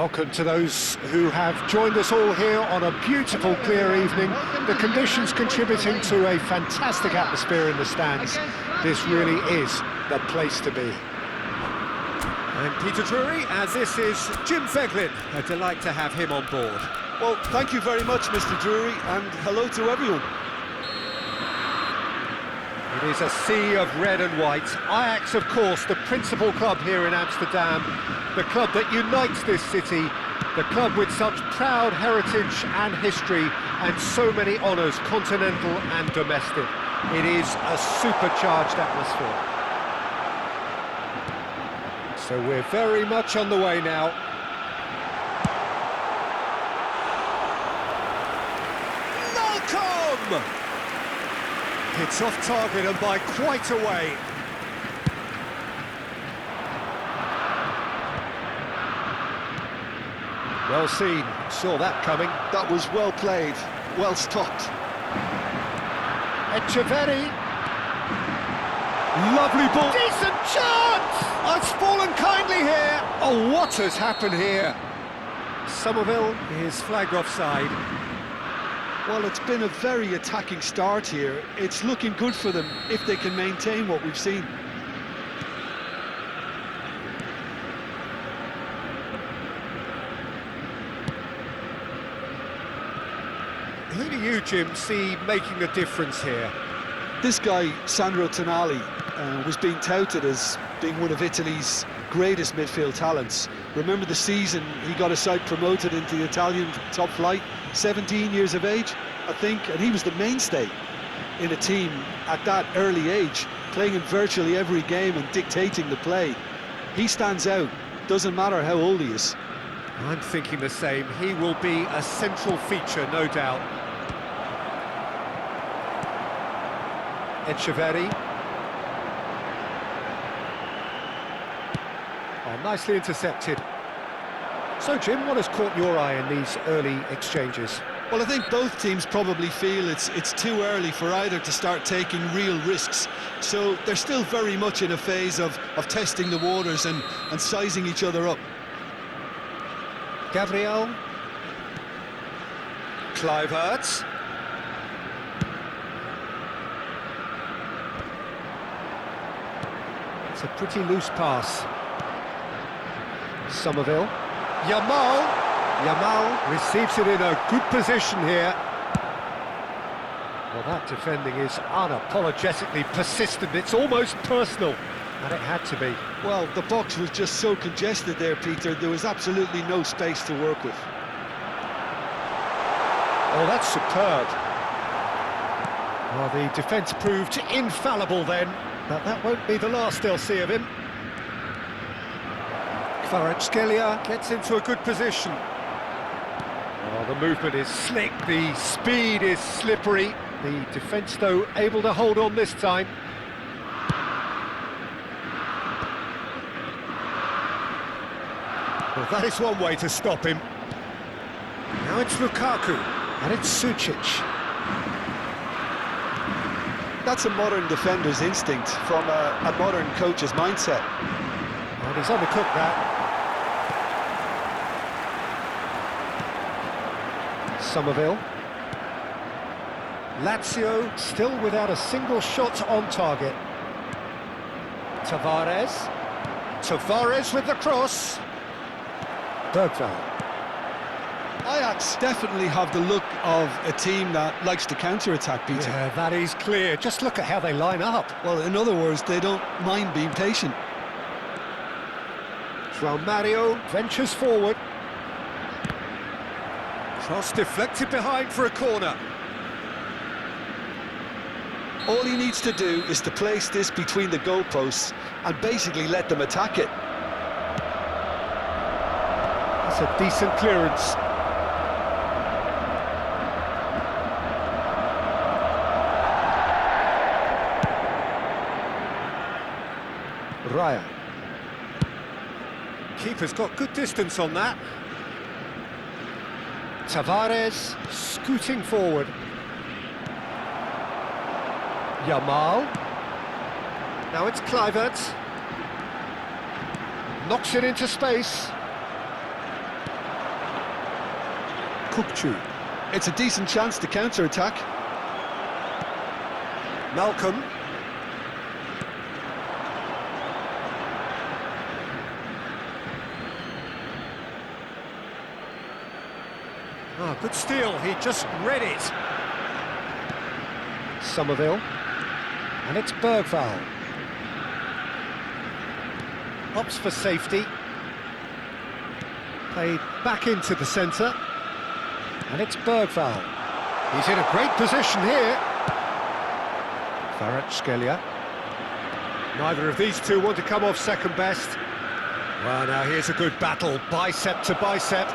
Welcome to those who have joined us all here on a beautiful, clear evening. The conditions contributing to a fantastic atmosphere in the stands. This really is the place to be. I'm Peter Drury, and this is Jim Beglin. A delight to have him on board. Well, thank you very much, Mr. Drury, and hello to everyone. It is a sea of red and white. Ajax, of course, the principal club here in Amsterdam, the club that unites this city, the club with such proud heritage and history and so many honours, continental and domestic. It is a supercharged atmosphere. So we're very much on the way now. Malcolm! It's off target and by quite a way. Well seen, saw that coming. That was well played, well stopped. Etcheverry. Lovely ball. Decent chance! Oh, it's fallen kindly here. Oh, what has happened here? Somerville is flagged offside. Well, it's been a very attacking start here. It's looking good for them if they can maintain what we've seen. Who do you, Jim, see making the difference here? This guy, Sandro Tonali, was being touted as being one of Italy's greatest midfield talents. Remember the season he got a side promoted into the Italian top flight, 17 years of age, I think, and he was the mainstay in a team at that early age, playing in virtually every game and dictating the play. He stands out, doesn't matter how old he is. I'm thinking the same. He will be a central feature, no doubt. Etcheverry. Oh, nicely intercepted. So, Jim, what has caught your eye in these early exchanges? Well, I think both teams probably feel it's too early for either to start taking real risks. So they're still very much in a phase of testing the waters and sizing each other up. Gabriel. Kluivert. It's a pretty loose pass. Somerville. Yamal receives it in a good position here. Well, that defending is unapologetically persistent. It's almost personal, and it had to be. Well, the box was just so congested there, Peter. There was absolutely no space to work with. Oh, that's superb. Well, the defence proved infallible then, but that won't be the last they'll see of him. Kvaratskhelia gets into a good position. Oh, the movement is slick, the speed is slippery. The defence, though, able to hold on this time. Well, that is one way to stop him. Now it's Lukaku, and it's Sucic. That's a modern defender's instinct from a modern coach's mindset. And he's undercooked that. Somerville. Lazio still without a single shot on target. Tavares. Tavares with the cross. Bergvall. Ajax definitely have the look of a team that likes to counter-attack, Peter. Yeah, that is clear. Just look at how they line up. Well, in other words, they don't mind being patient. João Mario ventures forward. Cross deflected behind for a corner. All he needs to do is to place this between the goalposts and basically let them attack it. That's a decent clearance. Raya. Keeper's got good distance on that. Tavares scooting forward. Yamal. Now it's Kluivert. Knocks it into space. Kukçu. It's a decent chance to counter-attack. Malcolm. Oh, good steal, he just read it. Somerville. And it's Bergvall. Opts for safety. Played back into the centre. And it's Bergvall. He's in a great position here. Kvaratskhelia. Neither of these two want to come off second best. Well, now here's a good battle, bicep to bicep.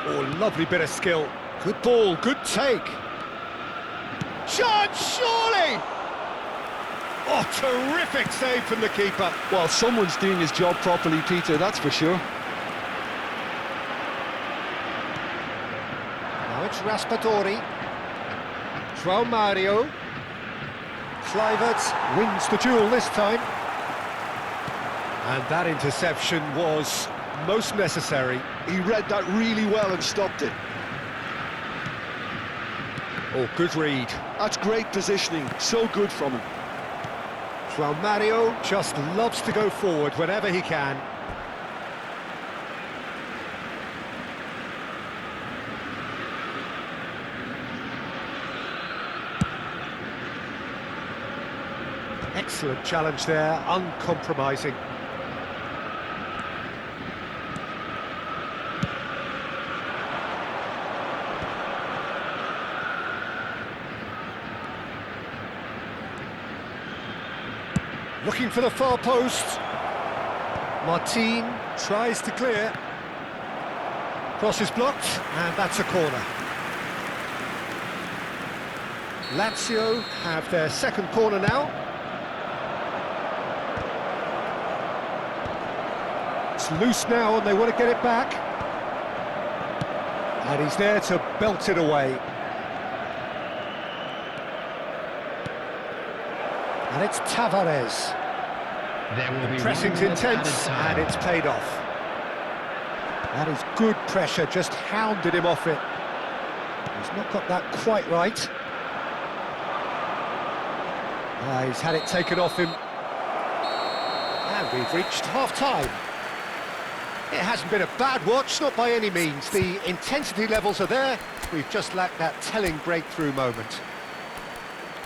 Oh, lovely bit of skill. Good ball, good take. Shot, surely! Oh, terrific save from the keeper. Well, someone's doing his job properly, Peter, that's for sure. Now it's Raspadori. João Mario. Kluivert wins the duel this time. And that interception was most necessary. He read that really well and stopped it. Oh, good read. That's great positioning, so good from him. João Mario just loves to go forward whenever he can. Excellent challenge there, uncompromising. Looking for the far post. Martin tries to clear. Cross is blocked, and that's a corner. Lazio have their second corner now. It's loose now, and they want to get it back. And he's there to belt it away. And it's Tavares. Pressing's intense, and it's paid off. That is good pressure, just hounded him off it. He's not got that quite right. He's had it taken off him. And we've reached half-time. It hasn't been a bad watch, not by any means. The intensity levels are there. We've just lacked that telling breakthrough moment.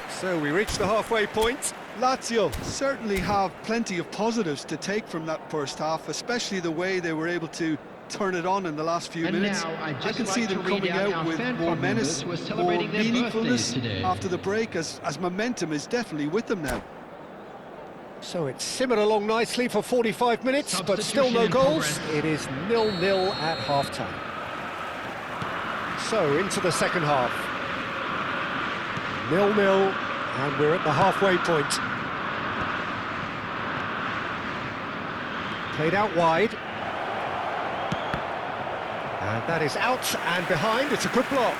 So we reach the halfway point. Lazio certainly have plenty of positives to take from that first half, especially the way they were able to turn it on in the last few minutes. I can see them coming out with more menace, more meaningfulness after the break, as momentum is definitely with them now. So it's simmered along nicely for 45 minutes, but still no goals. It is 0-0 at half-time. So into the second half. 0-0. And we're at the halfway point. Played out wide. And that is out and behind. It's a good block.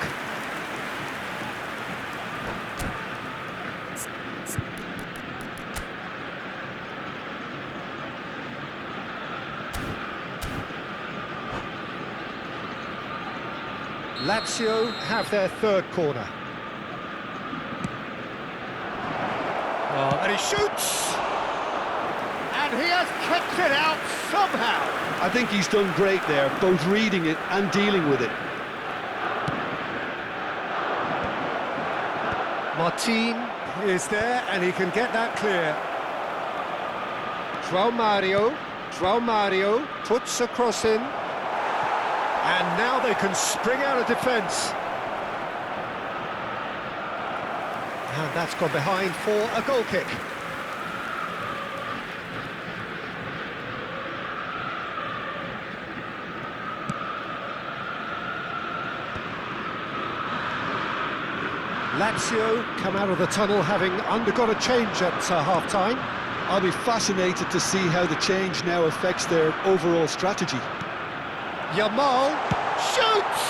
Lazio have their third corner. Oh, and he shoots! And he has kept it out somehow! I think he's done great there, both reading it and dealing with it. Martin is there, and he can get that clear. João Mario puts a cross in. And now they can spring out of defence. And that's gone behind for a goal kick. Lazio come out of the tunnel having undergone a change at half-time. I'll be fascinated to see how the change now affects their overall strategy. Yamal shoots!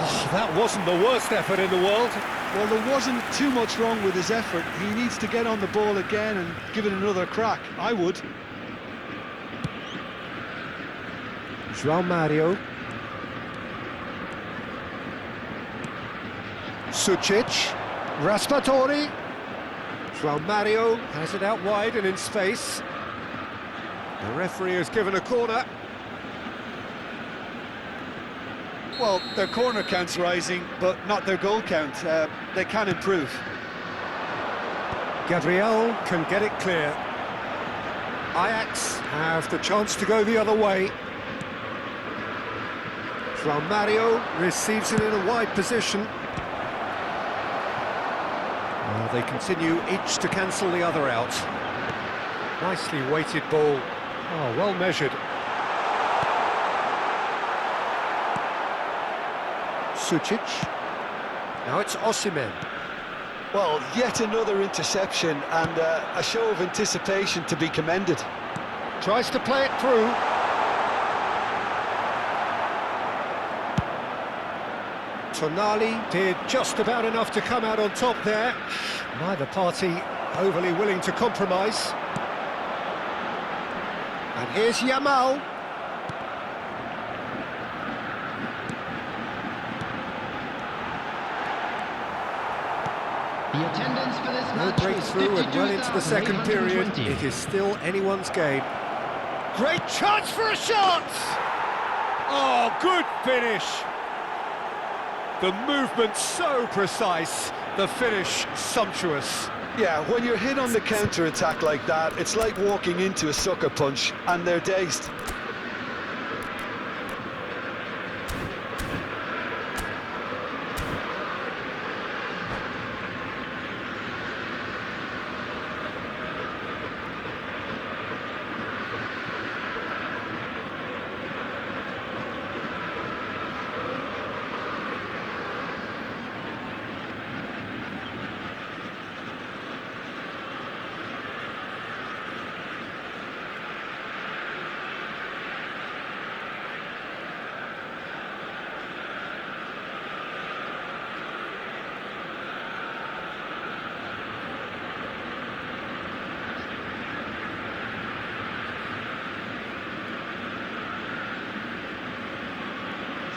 Oh, that wasn't the worst effort in the world. Well, there wasn't too much wrong with his effort. He needs to get on the ball again and give it another crack. I would. João Mario. Sucic. Raspadori. João Mario has it out wide and in space. The referee has given a corner. Well, their corner count's rising, but not their goal count. They can improve. Gabriel can get it clear. Ajax have the chance to go the other way. João Mario receives it in a wide position. Well, they continue each to cancel the other out. Nicely weighted ball. Oh, well measured. Sucic. Now it's Osimhen. Well, yet another interception and a show of anticipation to be commended. Tries to play it through. Tonali did just about enough to come out on top there. Neither party overly willing to compromise. And here's Yamal. The attendance for this No match breakthrough and well into the second period. It is still anyone's game. Great chance for a shot! Oh, good finish! The movement so precise, the finish sumptuous. Yeah, when you're hit on the counter-attack like that, it's like walking into a sucker punch, and they're dazed.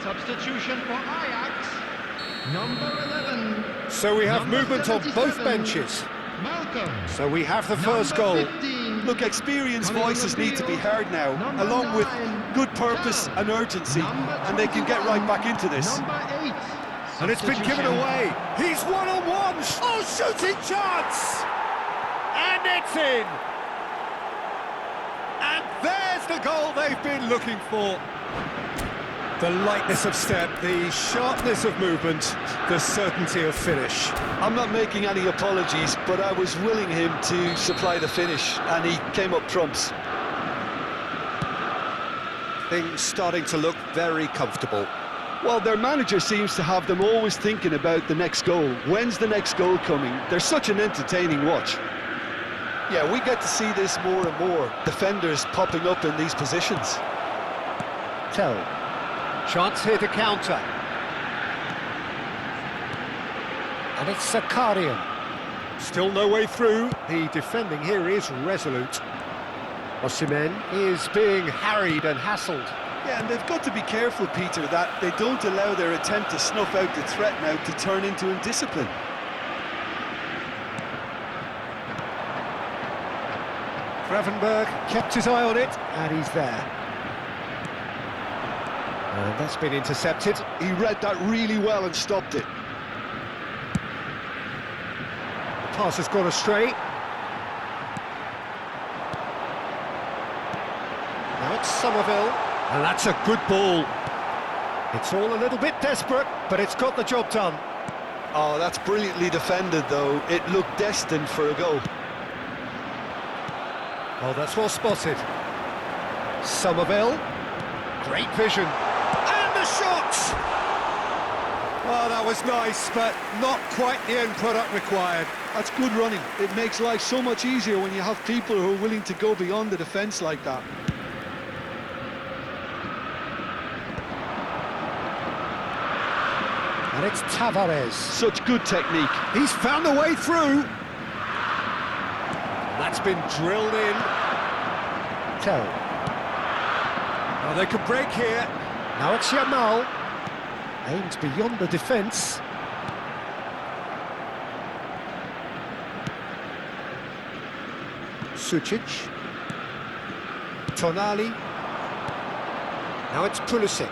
Substitution for Ajax, number 11. So we have Number movement on both 77, benches. Malcolm. So we have the first goal. 15, Look, experienced voices need to be heard now, Number along with 9, good purpose and urgency, and they can get right back into this. Number 8. And it's been given Substitution. away. He's one-on-one. Oh, shooting chance! And it's in! And there's the goal they've been looking for. The lightness of step, the sharpness of movement, the certainty of finish. I'm not making any apologies, but I was willing him to supply the finish, and he came up trumps. Things starting to look very comfortable. Well, their manager seems to have them always thinking about the next goal. When's the next goal coming? They're such an entertaining watch. Yeah, we get to see this more and more. Defenders popping up in these positions. Tell. Chance here to counter. And it's Zakarian. Still no way through. The defending here is resolute. Osimhen is being harried and hassled. Yeah, and they've got to be careful, Peter, that they don't allow their attempt to snuff out the threat now to turn into indiscipline. Gravenberg kept his eye on it, and he's there. And that's been intercepted. He read that really well and stopped it. The pass has gone astray. Now it's Somerville, and that's a good ball. It's all a little bit desperate, but it's got the job done. Oh, that's brilliantly defended, though. It looked destined for a goal. Oh, that's well spotted. Somerville, great vision. And the shot! Oh, that was nice, but not quite the end product required. That's good running. It makes life so much easier when you have people who are willing to go beyond the defence like that. And it's Tavares. Such good technique. He's found a way through. That's been drilled in. Tell. Oh, they could break here. Now it's Yamal. Aims beyond the defence. Sucic. Tonali. Now it's Pulisic.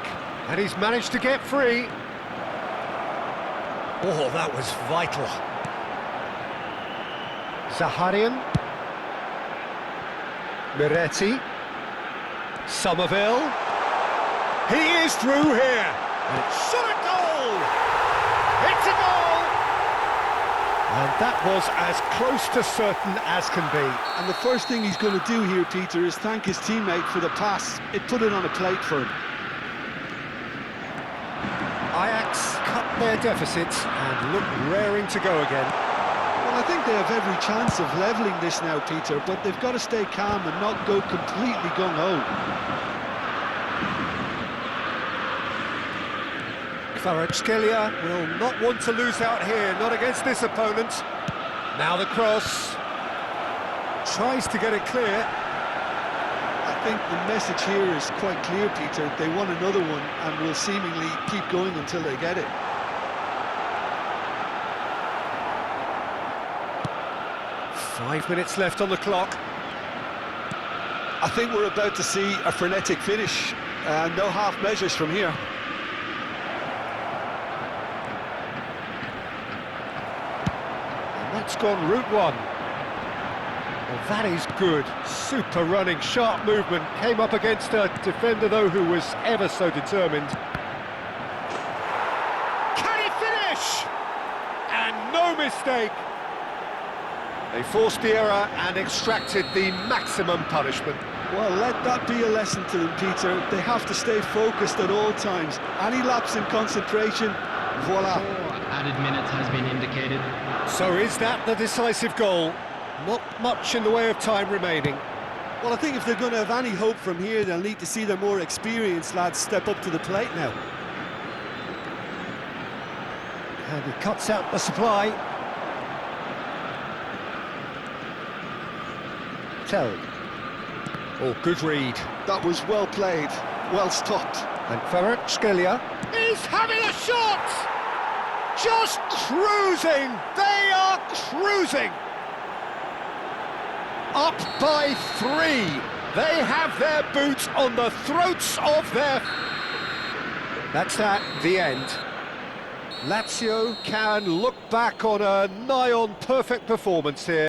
And he's managed to get free. Oh, that was vital. Zaharian. Miretti. Somerville. He is through here. And it's shot a goal. It's a goal. And that was as close to certain as can be. And the first thing he's going to do here, Peter, is thank his teammate for the pass. It put it on a plate for him. Ajax cut their deficit and look raring to go again. Well, I think they have every chance of levelling this now, Peter, but they've got to stay calm and not go completely gung-ho. Kvaratskhelia will not want to lose out here, not against this opponent. Now the cross. Tries to get it clear. I think the message here is quite clear, Peter. They want another one and will seemingly keep going until they get it. Five minutes left on the clock. I think we're about to see a frenetic finish. No half measures from here. And that's gone route one. Well, that is good. Super running, sharp movement. Came up against a defender, though, who was ever so determined. Can he finish? And no mistake. They forced the error and extracted the maximum punishment. Well, let that be a lesson to them, Peter. They have to stay focused at all times. Any lapse in concentration, voila. 4 added minutes has been indicated. So is that the decisive goal? Not much in the way of time remaining. Well, I think if they're going to have any hope from here, they'll need to see their more experienced lads step up to the plate now. And he cuts out the supply. Tell. Oh, good read. That was well played, well stopped. And Kvaratskhelia. He's having a shot! Just cruising! They are cruising! Up by 3. They have their boots on the throats of their... That's that, the end. Lazio can look back on a nigh-on perfect performance here.